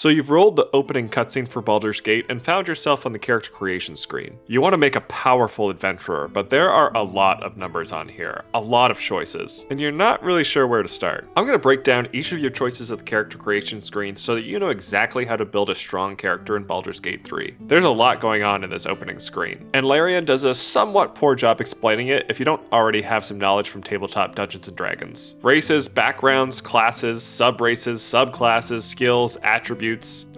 So you've rolled the opening cutscene for Baldur's Gate and found yourself on the character creation screen. You want to make a powerful adventurer, but there are a lot of numbers on here, a lot of choices, and you're not really sure where to start. I'm going to break down each of your choices at the character creation screen so that you know exactly how to build a strong character in Baldur's Gate 3. There's a lot going on in this opening screen, and Larian does a somewhat poor job explaining it if you don't already have some knowledge from tabletop Dungeons & Dragons. Races, backgrounds, classes, sub-races, subclasses, skills, attributes,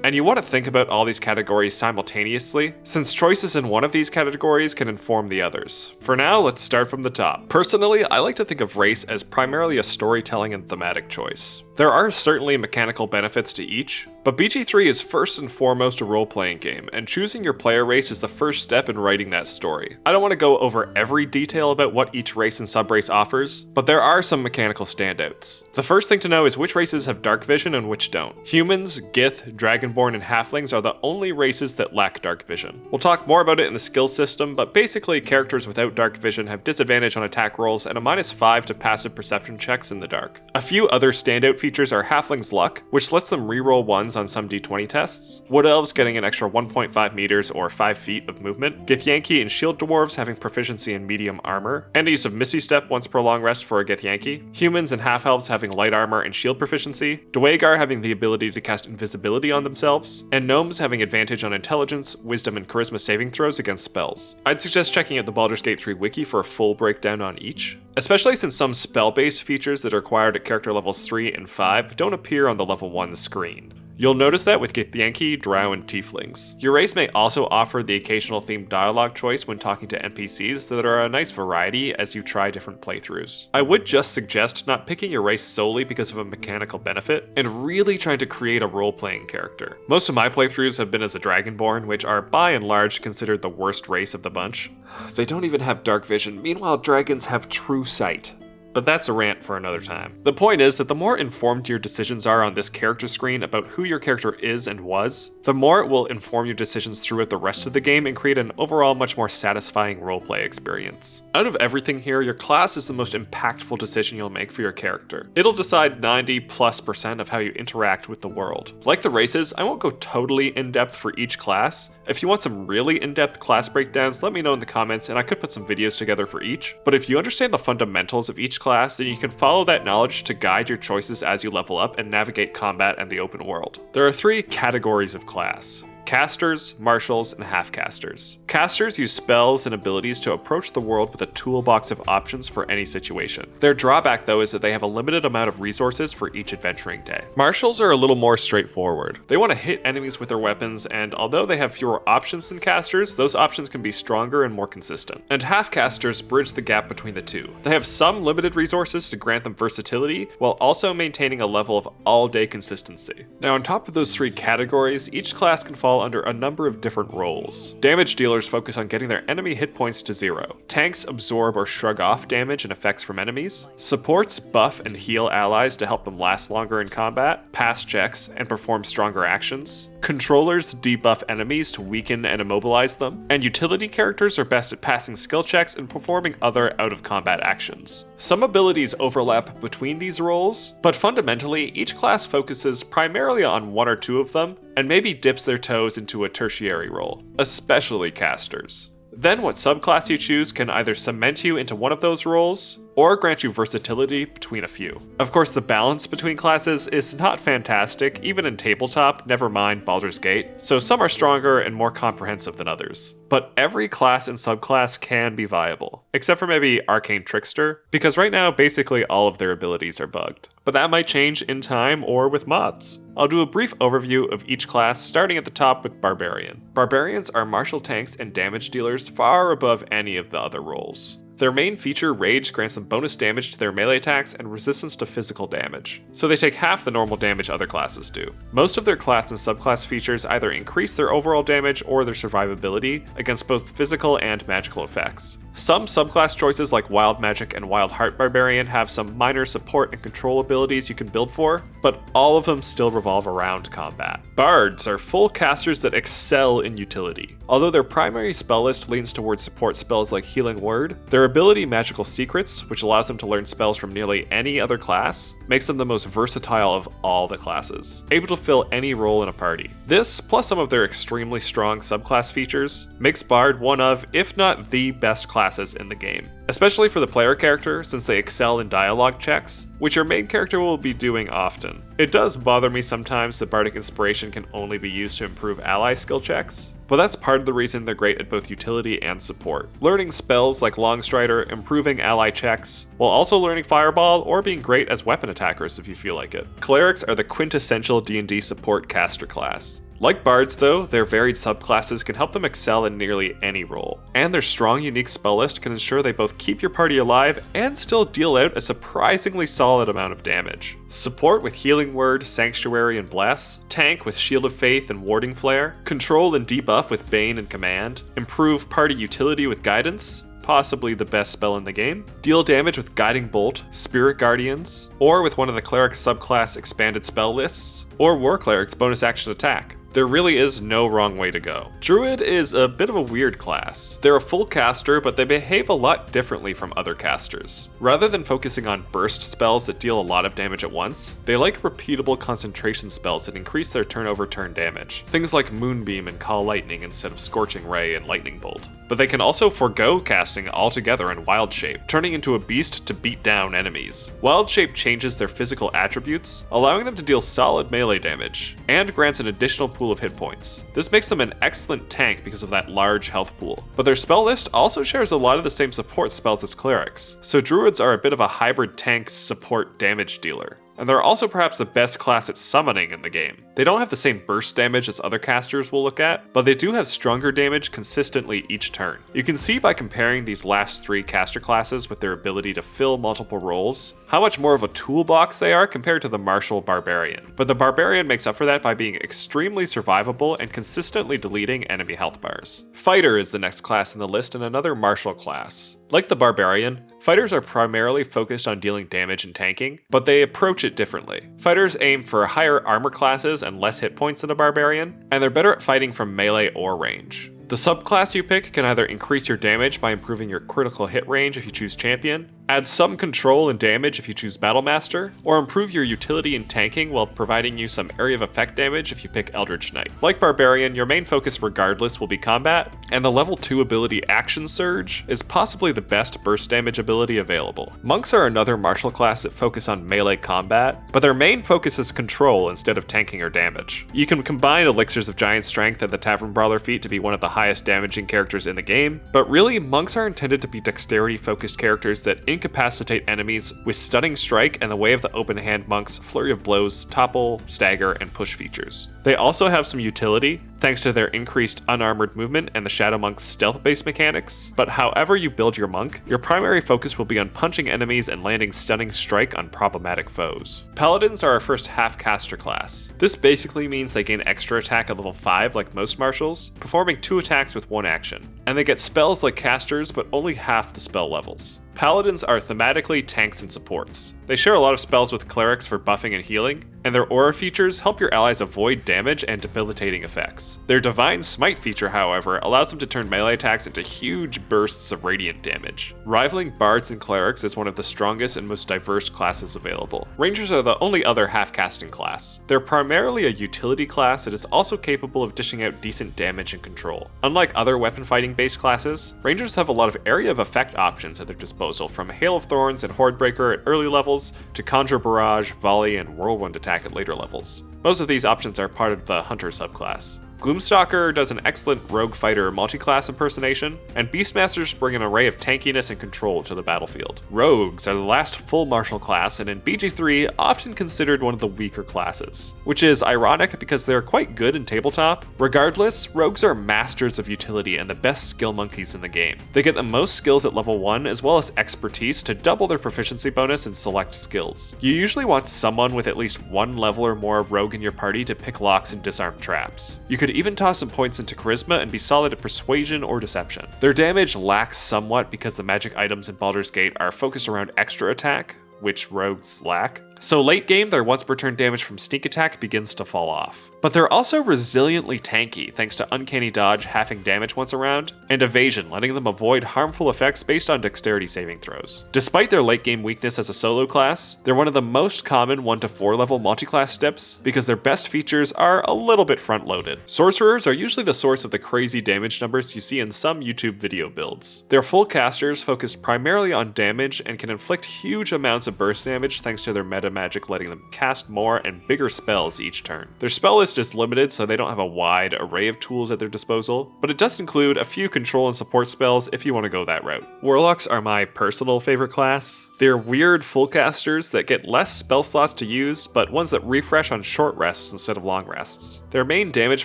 and you want to think about all these categories simultaneously, since choices in one of these categories can inform the others. For now, let's start from the top. Personally, I like to think of race as primarily a storytelling and thematic choice. There are certainly mechanical benefits to each, but BG3 is first and foremost a role-playing game, and choosing your player race is the first step in writing that story. I don't want to go over every detail about what each race and subrace offers, but there are some mechanical standouts. The first thing to know is which races have dark vision and which don't. Humans, Gith, Dragonborn, and Halflings are the only races that lack dark vision. We'll talk more about it in the skill system, but basically characters without dark vision have disadvantage on attack rolls and a -5 to passive perception checks in the dark. A few other standout features are Halfling's Luck, which lets them reroll 1s on some d20 tests, Wood Elves getting an extra 1.5 meters or 5 feet of movement, Githyanki and Shield Dwarves having proficiency in medium armor, and a use of Misty Step once per long rest for a Githyanki, Humans and Half-Elves having light armor and shield proficiency, Dwegar having the ability to cast invisibility on themselves, and Gnomes having advantage on intelligence, wisdom, and charisma saving throws against spells. I'd suggest checking out the Baldur's Gate 3 wiki for a full breakdown on each, especially since some spell-based features that are acquired at character levels 3 and 5 don't appear on the level 1 screen. You'll notice that with Githyanki, Drow, and Tieflings. Your race may also offer the occasional themed dialogue choice when talking to NPCs that are a nice variety as you try different playthroughs. I would just suggest not picking your race solely because of a mechanical benefit, and really trying to create a role-playing character. Most of my playthroughs have been as a Dragonborn, which are by and large considered the worst race of the bunch. They don't even have dark vision, meanwhile dragons have true sight. But that's a rant for another time. The point is that the more informed your decisions are on this character screen about who your character is and was, the more it will inform your decisions throughout the rest of the game and create an overall much more satisfying roleplay experience. Out of everything here, your class is the most impactful decision you'll make for your character. It'll decide 90+% of how you interact with the world. Like the races, I won't go totally in-depth for each class. If you want some really in-depth class breakdowns, let me know in the comments and I could put some videos together for each. But if you understand the fundamentals of each class, then you can follow that knowledge to guide your choices as you level up and navigate combat and the open world. There are 3 categories of class: casters, marshals, and half-casters. Casters use spells and abilities to approach the world with a toolbox of options for any situation. Their drawback, though, is that they have a limited amount of resources for each adventuring day. Marshals are a little more straightforward. They want to hit enemies with their weapons, and although they have fewer options than casters, those options can be stronger and more consistent. And half-casters bridge the gap between the two. They have some limited resources to grant them versatility, while also maintaining a level of all-day consistency. Now, on top of those 3 categories, each class can fall under a number of different roles. Damage dealers focus on getting their enemy hit points to 0. Tanks absorb or shrug off damage and effects from enemies. Supports buff and heal allies to help them last longer in combat, pass checks, and perform stronger actions. Controllers debuff enemies to weaken and immobilize them. And utility characters are best at passing skill checks and performing other out-of-combat actions. Some abilities overlap between these roles, but fundamentally, each class focuses primarily on 1 or 2 of them, and maybe dips their toes into a tertiary role, especially casters. Then what subclass you choose can either cement you into one of those roles, or grant you versatility between a few. Of course, the balance between classes is not fantastic, even in tabletop, never mind Baldur's Gate, so some are stronger and more comprehensive than others. But every class and subclass can be viable, except for maybe Arcane Trickster, because right now basically all of their abilities are bugged. But that might change in time or with mods. I'll do a brief overview of each class, starting at the top with Barbarian. Barbarians are martial tanks and damage dealers far above any of the other roles. Their main feature, Rage, grants them bonus damage to their melee attacks and resistance to physical damage, so they take half the normal damage other classes do. Most of their class and subclass features either increase their overall damage or their survivability against both physical and magical effects. Some subclass choices like Wild Magic and Wild Heart Barbarian have some minor support and control abilities you can build for, but all of them still revolve around combat. Bards are full casters that excel in utility. Although their primary spell list leans towards support spells like Healing Word, their ability Magical Secrets, which allows them to learn spells from nearly any other class, makes them the most versatile of all the classes, able to fill any role in a party. This, plus some of their extremely strong subclass features, makes Bard one of, if not the best classes in the game, especially for the player character since they excel in dialogue checks, which your main character will be doing often. It does bother me sometimes that Bardic Inspiration can only be used to improve ally skill checks, but that's part of the reason they're great at both utility and support. Learning spells like Longstrider, improving ally checks, while also learning Fireball or being great as weapon attackers if you feel like it. Clerics are the quintessential D&D support caster class. Like bards though, their varied subclasses can help them excel in nearly any role, and their strong unique spell list can ensure they both keep your party alive and still deal out a surprisingly solid amount of damage. Support with Healing Word, Sanctuary, and Bless, tank with Shield of Faith and Warding Flare, control and debuff with Bane and Command, improve party utility with Guidance, possibly the best spell in the game, deal damage with Guiding Bolt, Spirit Guardians, or with one of the Cleric subclass expanded spell lists, or War Cleric's bonus action attack. There really is no wrong way to go. Druid is a bit of a weird class. They're a full caster, but they behave a lot differently from other casters. Rather than focusing on burst spells that deal a lot of damage at once, they like repeatable concentration spells that increase their turn damage. Things like Moonbeam and Call Lightning instead of Scorching Ray and Lightning Bolt. But they can also forego casting altogether in Wild Shape, turning into a beast to beat down enemies. Wild Shape changes their physical attributes, allowing them to deal solid melee damage, and grants an additional pool of hit points. This makes them an excellent tank because of that large health pool. But their spell list also shares a lot of the same support spells as clerics, so druids are a bit of a hybrid tank support damage dealer. And they're also perhaps the best class at summoning in the game. They don't have the same burst damage as other casters we'll look at, but they do have stronger damage consistently each turn. You can see by comparing these last three caster classes with their ability to fill multiple roles, how much more of a toolbox they are compared to the martial Barbarian. But the Barbarian makes up for that by being extremely survivable and consistently deleting enemy health bars. Fighter is the next class in the list and another martial class. Like the Barbarian, fighters are primarily focused on dealing damage and tanking, but they approach it differently. Fighters aim for higher armor classes and less hit points than a Barbarian, and they're better at fighting from melee or range. The subclass you pick can either increase your damage by improving your critical hit range if you choose Champion, add some control and damage if you choose Battlemaster, or improve your utility in tanking while providing you some area of effect damage if you pick Eldritch Knight. Like Barbarian, your main focus regardless will be combat, and the level 2 ability Action Surge is possibly the best burst damage ability available. Monks are another martial class that focus on melee combat, but their main focus is control instead of tanking or damage. You can combine Elixirs of Giant Strength and the Tavern Brawler feat to be one of the highest damaging characters in the game, but really, monks are intended to be dexterity focused characters that incapacitate enemies with Stunning Strike and the Way of the Open Hand Monk's Flurry of Blows, Topple, Stagger, and Push features. They also have some utility, thanks to their increased unarmored movement and the Shadow Monk's stealth-based mechanics, but however you build your monk, your primary focus will be on punching enemies and landing Stunning Strike on problematic foes. Paladins are our first half-caster class. This basically means they gain extra attack at level 5 like most martials, performing 2 attacks with 1 action, and they get spells like casters but only half the spell levels. Paladins are thematically tanks and supports. They share a lot of spells with clerics for buffing and healing, and their aura features help your allies avoid damage and debilitating effects. Their Divine Smite feature, however, allows them to turn melee attacks into huge bursts of radiant damage, rivaling bards and clerics as one of the strongest and most diverse classes available. Rangers are the only other half-casting class. They're primarily a utility class that is also capable of dishing out decent damage and control. Unlike other weapon fighting based classes, Rangers have a lot of area of effect options at their disposal, from Hail of Thorns and Hordebreaker at early levels to Conjure Barrage, Volley, and Whirlwind attack at later levels. Most of these options are part of the Hunter subclass. Gloomstalker does an excellent rogue fighter multi-class impersonation, and Beastmasters bring an array of tankiness and control to the battlefield. Rogues are the last full martial class, and in BG3 often considered one of the weaker classes, which is ironic because they're quite good in tabletop. Regardless, rogues are masters of utility and the best skill monkeys in the game. They get the most skills at level 1 as well as expertise to double their proficiency bonus in select skills. You usually want someone with at least 1 level or more of rogue in your party to pick locks and disarm traps. You could even toss some points into charisma and be solid at persuasion or deception. Their damage lacks somewhat because the magic items in Baldur's Gate are focused around extra attack, which rogues lack. So late game, their once per turn damage from sneak attack begins to fall off. But they're also resiliently tanky thanks to uncanny dodge halving damage once around, and evasion letting them avoid harmful effects based on dexterity saving throws. Despite their late game weakness as a solo class, they're one of the most common 1 to 4 level multi-class steps because their best features are a little bit front loaded. Sorcerers are usually the source of the crazy damage numbers you see in some YouTube video builds. They're full casters focused primarily on damage and can inflict huge amounts of burst damage thanks to their meta magic letting them cast more and bigger spells each turn. Their spell list is limited, so they don't have a wide array of tools at their disposal, but it does include a few control and support spells if you want to go that route. Warlocks are my personal favorite class. They're weird full casters that get less spell slots to use, but ones that refresh on short rests instead of long rests. Their main damage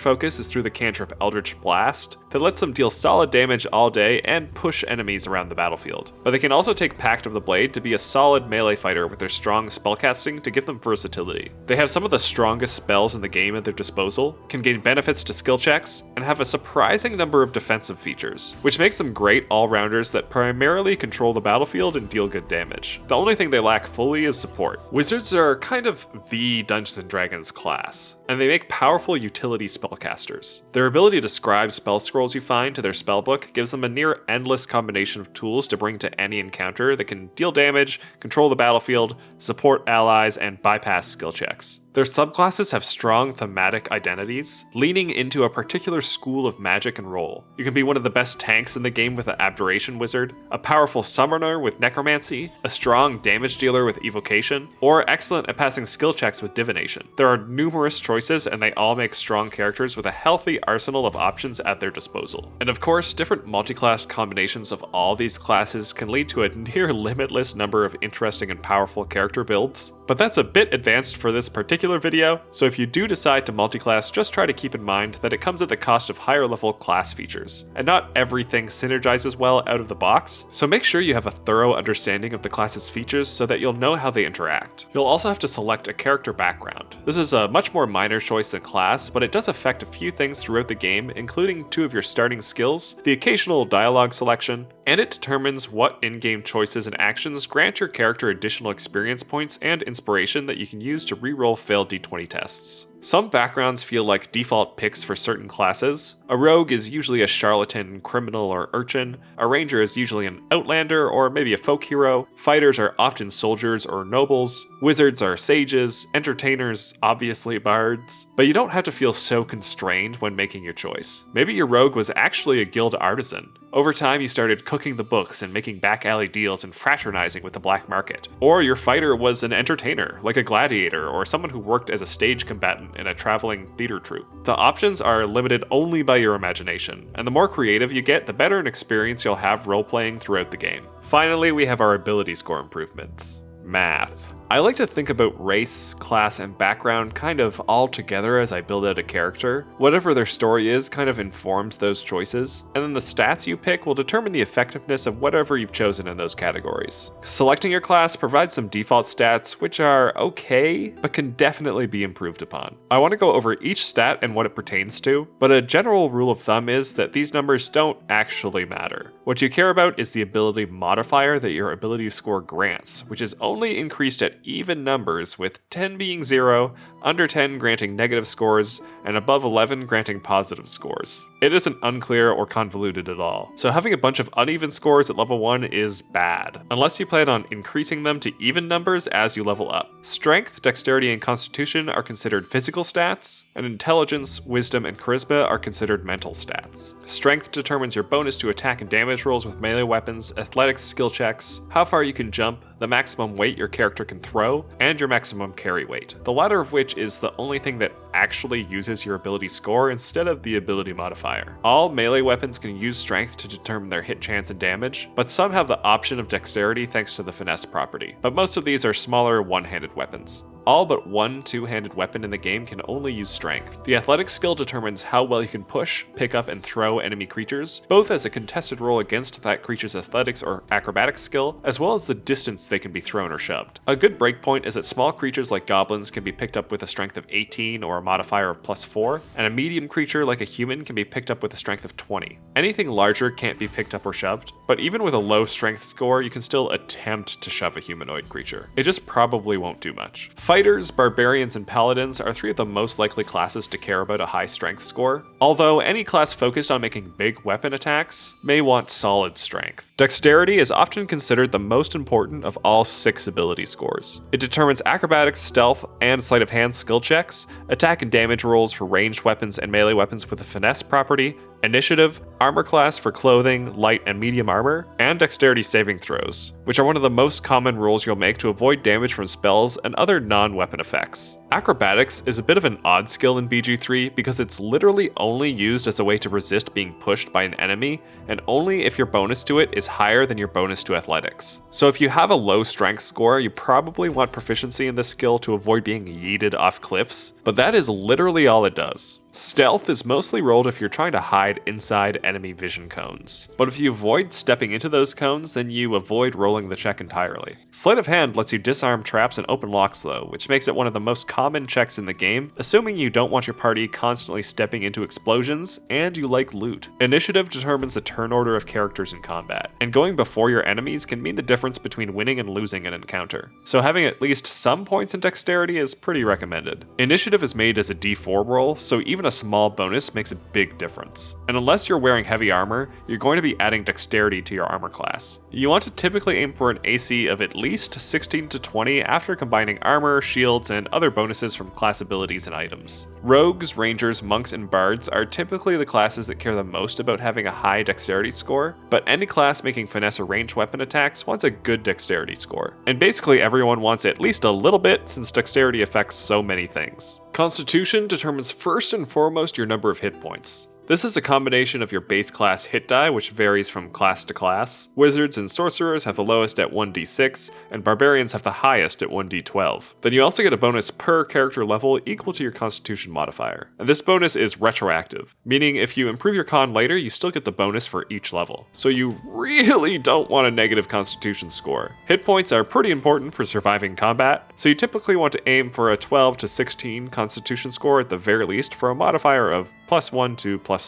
focus is through the cantrip Eldritch Blast that lets them deal solid damage all day and push enemies around the battlefield. But they can also take Pact of the Blade to be a solid melee fighter with their strong spellcasting to give them versatility. They have some of the strongest spells in the game at their disposal, can gain benefits to skill checks, and have a surprising number of defensive features, which makes them great all-rounders that primarily control the battlefield and deal good damage. The only thing they lack fully is support. Wizards are kind of the Dungeons & Dragons class, and they make powerful utility spellcasters. Their ability to scribe spell scrolls you find to their spellbook gives them a near endless combination of tools to bring to any encounter that can deal damage, control the battlefield, support allies, and bypass skill checks. Their subclasses have strong thematic identities, leaning into a particular school of magic and role. You can be one of the best tanks in the game with an Abjuration Wizard, a powerful summoner with Necromancy, a strong damage dealer with Evocation, or excellent at passing skill checks with Divination. There are numerous choices, and they all make strong characters with a healthy arsenal of options at their disposal. And of course, different multi-class combinations of all these classes can lead to a near limitless number of interesting and powerful character builds. But that's a bit advanced for this particular video, so if you do decide to multiclass, just try to keep in mind that it comes at the cost of higher level class features, and not everything synergizes well out of the box, so make sure you have a thorough understanding of the class's features so that you'll know how they interact. You'll also have to select a character background. This is a much more minor choice than class, but it does affect a few things throughout the game, including 2 of your starting skills, the occasional dialogue selection, and it determines what in-game choices and actions grant your character additional experience points and inspiration that you can use to reroll failed d20 tests. Some backgrounds feel like default picks for certain classes. A rogue is usually a charlatan, criminal, or urchin. A ranger is usually an outlander or maybe a folk hero. Fighters are often soldiers or nobles. Wizards are sages. Entertainers, obviously bards. But you don't have to feel so constrained when making your choice. Maybe your rogue was actually a guild artisan. Over time, you started cooking the books and making back alley deals and fraternizing with the black market. Or your fighter was an entertainer, like a gladiator or someone who worked as a stage combatant in a traveling theater troupe. The options are limited only by your imagination, and the more creative you get, the better an experience you'll have role-playing throughout the game. Finally, we have our ability score improvements. Math. I like to think about race, class, and background kind of all together as I build out a character. Whatever their story is kind of informs those choices, and then the stats you pick will determine the effectiveness of whatever you've chosen in those categories. Selecting your class provides some default stats, which are okay, but can definitely be improved upon. I want to go over each stat and what it pertains to, but a general rule of thumb is that these numbers don't actually matter. What you care about is the ability modifier that your ability score grants, which is only increased at even numbers, with 10 being 0, under 10 granting negative scores, and above 11 granting positive scores. It isn't unclear or convoluted at all, so having a bunch of uneven scores at level 1 is bad, unless you plan on increasing them to even numbers as you level up. Strength, Dexterity, and Constitution are considered physical stats, and Intelligence, Wisdom, and Charisma are considered mental stats. Strength determines your bonus to attack and damage rolls with melee weapons, athletics, skill checks, how far you can jump, the maximum weight your character can throw, and your maximum carry weight, the latter of which is the only thing that actually uses your ability score instead of the ability modifier. All melee weapons can use strength to determine their hit chance and damage, but some have the option of dexterity thanks to the finesse property, but most of these are smaller one-handed weapons. all but one two-handed weapon in the game can only use strength. The athletics skill determines how well you can push, pick up, and throw enemy creatures, both as a contested roll against that creature's athletics or acrobatics skill, as well as the distance they can be thrown or shoved. A good breakpoint is that small creatures like goblins can be picked up with a strength of 18 or a modifier of +4, and a medium creature like a human can be picked up with a strength of 20. Anything larger can't be picked up or shoved, but even with a low strength score, you can still attempt to shove a humanoid creature. It just probably won't do much. Fighters, barbarians, and paladins are three of the most likely classes to care about a high strength score, although any class focused on making big weapon attacks may want solid strength. Dexterity is often considered the most important of all 6 ability scores. It determines acrobatics, stealth, and sleight of hand skill checks, attack and damage rolls for ranged weapons and melee weapons with a finesse property, initiative, armor class for clothing, light and medium armor, and dexterity saving throws, which are one of the most common rolls you'll make to avoid damage from spells and other non-weapon effects. Acrobatics is a bit of an odd skill in BG3 because it's literally only used as a way to resist being pushed by an enemy, and only if your bonus to it is higher than your bonus to athletics. So if you have a low strength score, you probably want proficiency in this skill to avoid being yeeted off cliffs, but that is literally all it does. Stealth is mostly rolled if you're trying to hide inside enemy vision cones, but if you avoid stepping into those cones, then you avoid rolling the check entirely. Sleight of hand lets you disarm traps and open locks though, which makes it one of the most common checks in the game, assuming you don't want your party constantly stepping into explosions and you like loot. Initiative determines the turn order of characters in combat, and going before your enemies can mean the difference between winning and losing an encounter, so having at least some points in dexterity is pretty recommended. Initiative is made as a d4 roll, so even a small bonus makes a big difference. And unless you're wearing heavy armor, you're going to be adding dexterity to your armor class. You want to typically aim for an AC of at least 16 to 20 after combining armor, shields, and other bonuses from class abilities and items. Rogues, rangers, monks, and bards are typically the classes that care the most about having a high dexterity score, but any class making finesse or ranged weapon attacks wants a good dexterity score. And basically everyone wants at least a little bit since dexterity affects so many things. Constitution determines first and foremost your number of hit points. This is a combination of your base class hit die, which varies from class to class. Wizards and sorcerers have the lowest at 1d6, and barbarians have the highest at 1d12. Then you also get a bonus per character level equal to your constitution modifier. And this bonus is retroactive, meaning if you improve your con later, you still get the bonus for each level. So you really don't want a negative constitution score. Hit points are pretty important for surviving combat, so you typically want to aim for a 12 to 16 constitution score at the very least for a modifier of +1 to +3.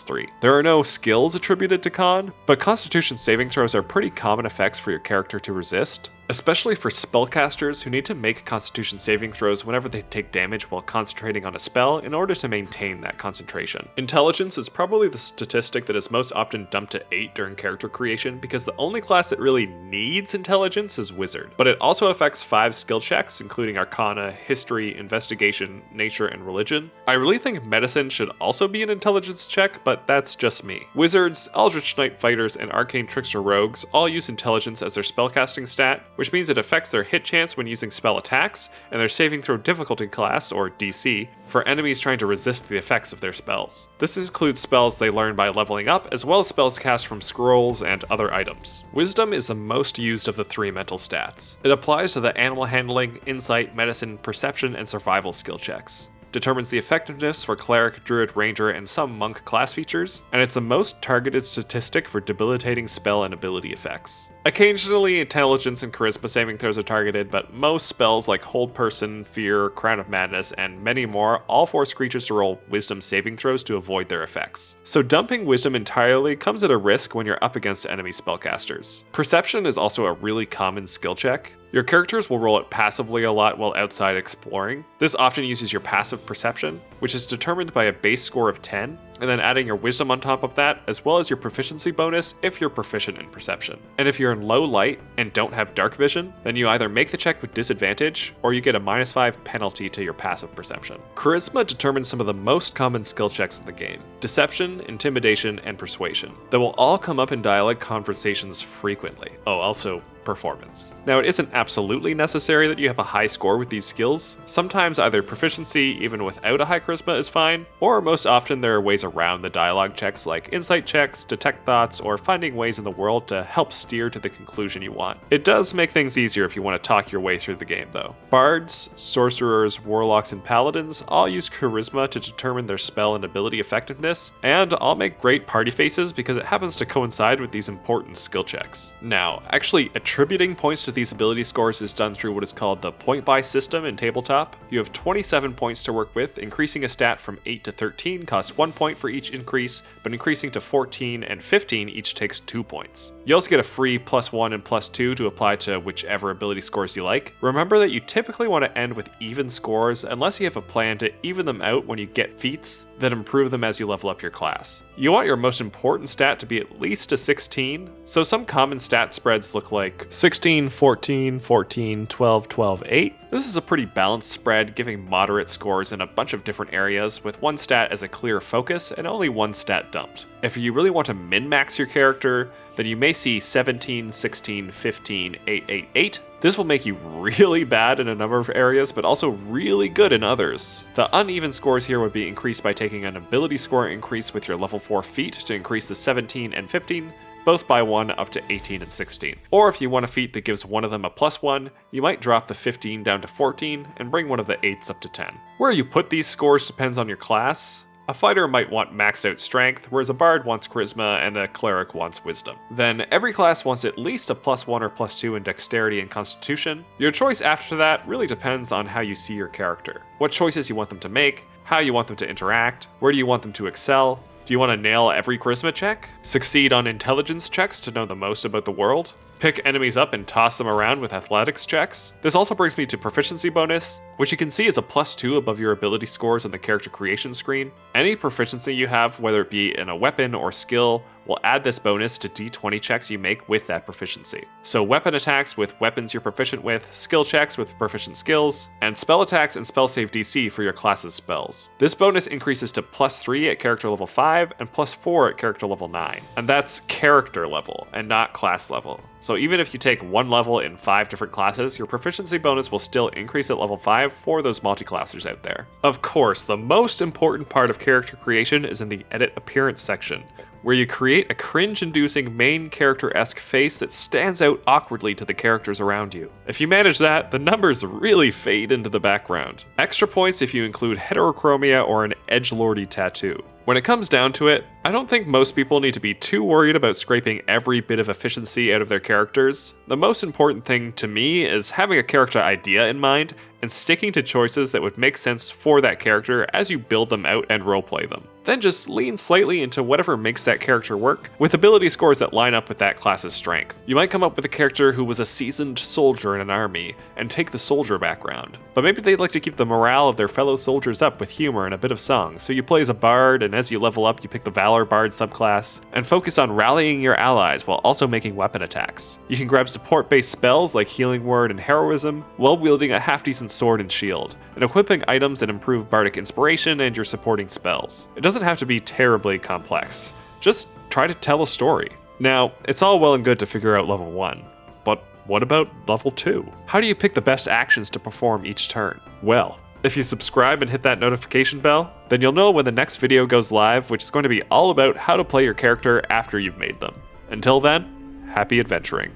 There are no skills attributed to con, but constitution saving throws are pretty common effects for your character to resist, especially for spellcasters who need to make constitution saving throws whenever they take damage while concentrating on a spell in order to maintain that concentration. Intelligence is probably the statistic that is most often dumped to 8 during character creation because the only class that really needs intelligence is wizard, but it also affects 5 skill checks including arcana, history, investigation, nature, and religion. I really think medicine should also be an intelligence check, but that's just me. Wizards, Eldritch Knight fighters, and arcane trickster rogues all use intelligence as their spellcasting stat, which means it affects their hit chance when using spell attacks, and their saving throw difficulty class, or DC, for enemies trying to resist the effects of their spells. This includes spells they learn by leveling up, as well as spells cast from scrolls and other items. Wisdom is the most used of the 3 mental stats. It applies to the animal handling, insight, medicine, perception, and survival skill checks. Determines the effectiveness for Cleric, Druid, Ranger, and some Monk class features, and it's the most targeted statistic for debilitating spell and ability effects. Occasionally, intelligence and charisma saving throws are targeted, but most spells like Hold Person, Fear, Crown of Madness, and many more all force creatures to roll wisdom saving throws to avoid their effects. So dumping wisdom entirely comes at a risk when you're up against enemy spellcasters. Perception is also a really common skill check. Your characters will roll it passively a lot while outside exploring. This often uses your passive perception, which is determined by a base score of 10, and then adding your wisdom on top of that, as well as your proficiency bonus if you're proficient in perception. And if you're in low light and don't have dark vision, then you either make the check with disadvantage, or you get a -5 penalty to your passive perception. Charisma determines some of the most common skill checks in the game: deception, intimidation, and persuasion. They will all come up in dialogue conversations frequently. Oh, also, performance. Now, it isn't absolutely necessary that you have a high score with these skills. Sometimes either proficiency, even without a high charisma, is fine, or most often there are ways around the dialogue checks like insight checks, detect thoughts, or finding ways in the world to help steer to the conclusion you want. It does make things easier if you want to talk your way through the game, though. Bards, sorcerers, warlocks, and paladins all use charisma to determine their spell and ability effectiveness, and all make great party faces because it happens to coincide with these important skill checks. Now, actually attributing points to these ability scores is done through what is called the point buy system in tabletop. You have 27 points to work with. Increasing a stat from 8 to 13 costs 1 point for each increase, but increasing to 14 and 15 each takes 2 points. You also get a free +1 and +2 to apply to whichever ability scores you like. Remember that you typically want to end with even scores unless you have a plan to even them out when you get feats that improve them as you level up your class. You want your most important stat to be at least a 16, so some common stat spreads look like 16, 14, 14, 12, 12, 8. This is a pretty balanced spread, giving moderate scores in a bunch of different areas, with one stat as a clear focus and only one stat dumped. If you really want to min-max your character, then you may see 17, 16, 15, 8, 8, 8. This will make you really bad in a number of areas, but also really good in others. The uneven scores here would be increased by taking an ability score increase with your level 4 feat to increase the 17 and 15, both by 1 up to 18 and 16. Or if you want a feat that gives one of them a +1, you might drop the 15 down to 14 and bring one of the 8s up to 10. Where you put these scores depends on your class. A fighter might want maxed out strength, whereas a bard wants charisma and a cleric wants wisdom. Then every class wants at least a +1 or +2 in dexterity and constitution. Your choice after that really depends on how you see your character, what choices you want them to make, how you want them to interact, where do you want them to excel. Do you want to nail every charisma check? Succeed on intelligence checks to know the most about the world? Pick enemies up and toss them around with athletics checks? This also brings me to proficiency bonus, which you can see is a +2 above your ability scores on the character creation screen. Any proficiency you have, whether it be in a weapon or skill, will add this bonus to d20 checks you make with that proficiency. So weapon attacks with weapons you're proficient with, skill checks with proficient skills, and spell attacks and spell save DC for your class's spells. This bonus increases to +3 at character level 5 and +4 at character level 9. And that's character level and not class level. So even if you take one level in 5 different classes, your proficiency bonus will still increase at level 5 for those multi-classers out there. Of course, the most important part of character creation is in the edit appearance section, where you create a cringe-inducing main character-esque face that stands out awkwardly to the characters around you. If you manage that, the numbers really fade into the background. Extra points if you include heterochromia or an edgelordy tattoo. When it comes down to it, I don't think most people need to be too worried about scraping every bit of efficiency out of their characters. The most important thing to me is having a character idea in mind and sticking to choices that would make sense for that character as you build them out and roleplay them. Then just lean slightly into whatever makes that character work, with ability scores that line up with that class's strength. You might come up with a character who was a seasoned soldier in an army, and take the soldier background. But maybe they'd like to keep the morale of their fellow soldiers up with humor and a bit of song, so you play as a bard, and as you level up you pick the Valor Bard subclass, and focus on rallying your allies while also making weapon attacks. You can grab support-based spells like Healing Word and Heroism, while wielding a half-decent sword and shield, and equipping items that improve bardic inspiration and your supporting spells. It doesn't have to be terribly complex. Just try to tell a story. Now, it's all well and good to figure out level 1, but what about level 2? How do you pick the best actions to perform each turn? Well, if you subscribe and hit that notification bell, then you'll know when the next video goes live, which is going to be all about how to play your character after you've made them. Until then, happy adventuring.